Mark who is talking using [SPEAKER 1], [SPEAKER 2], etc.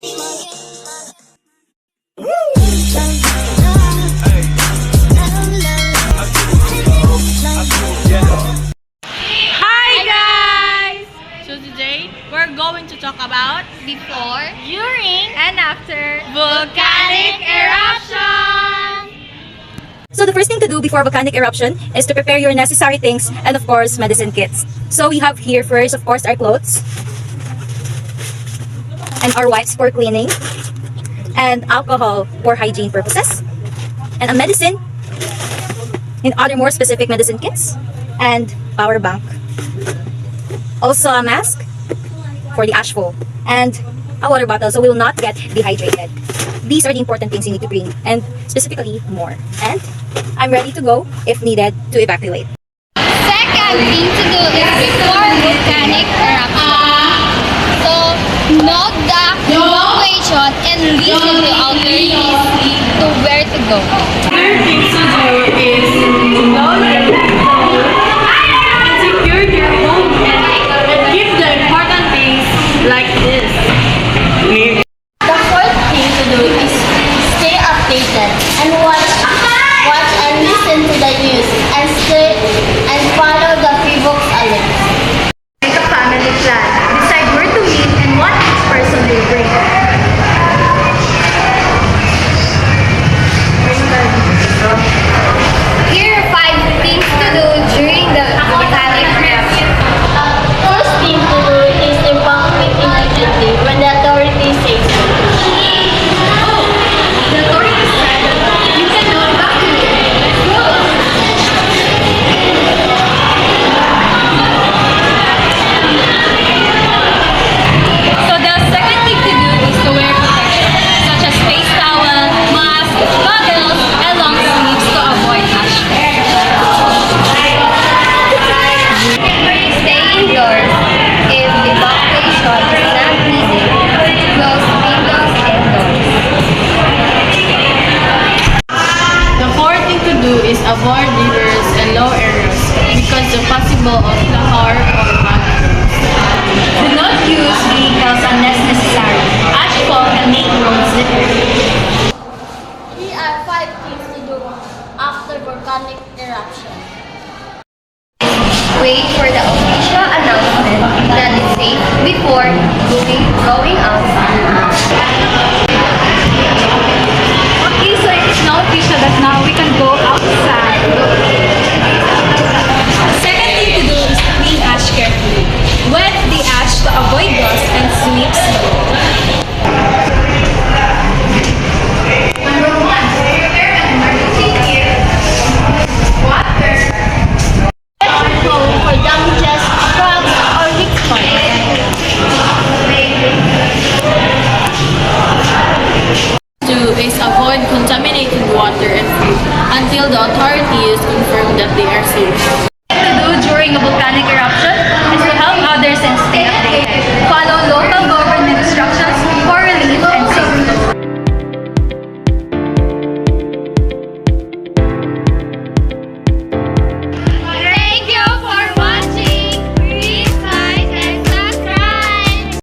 [SPEAKER 1] Hi guys! So today, we're going to talk about
[SPEAKER 2] Before, during,
[SPEAKER 1] and after volcanic eruption!
[SPEAKER 3] So the first thing to do before volcanic eruption is to prepare your necessary things and of course medicine kits. So we have here first of course our clothes and our wipes for cleaning and alcohol for hygiene purposes and a medicine and other more specific medicine kits and power bank. Also a mask for the ash fall and a water bottle so we will not get dehydrated. These are the important things you need to bring and specifically more. And I'm ready to go if needed to evacuate.
[SPEAKER 2] second thing to do is before volcanic eruption. So, note the evacuation and listen to authorities to where to go.
[SPEAKER 1] Third thing to do is to know your and secure your home and keep the important things like this.
[SPEAKER 2] The fourth thing to do is stay updated and watch and listen to the news and follow the pre-booked alerts.
[SPEAKER 3] Make a family plan. Decide where to meet and what each person will bring.
[SPEAKER 2] Here are 5 things to do during the volcanic eruption. First thing to do is evacuate immediately when the authorities say so. The authorities said you cannot evacuate. Let's go.
[SPEAKER 1] So the second thing to do is to wear protection, such as face towel, mask, goggles, and long sleeves to avoid ash.
[SPEAKER 2] Stay indoors. If evacuation is not needed, close windows and doors.
[SPEAKER 1] The fourth thing to do is avoid rivers and low areas because the possible of lahar or flood.
[SPEAKER 3] Do not use vehicles unless necessary. Ash fall can make roads slippery.
[SPEAKER 2] Here are 5 things to do after volcanic eruption. Wait for the official announcement that is safe before going outside.
[SPEAKER 3] Okay, so it is now official that now we can go outside.
[SPEAKER 1] Second thing to do is clean ash carefully. Wet the ash to avoid dust and sweep slowly.
[SPEAKER 2] Number 1. Prepare an emergency gear. Water. For damages, drugs, or weak spots.
[SPEAKER 1] 2 is avoid contaminated water and food until the authorities confirm that they are safe.
[SPEAKER 3] To do during a volcanic eruption is to help others and stay updated. Follow local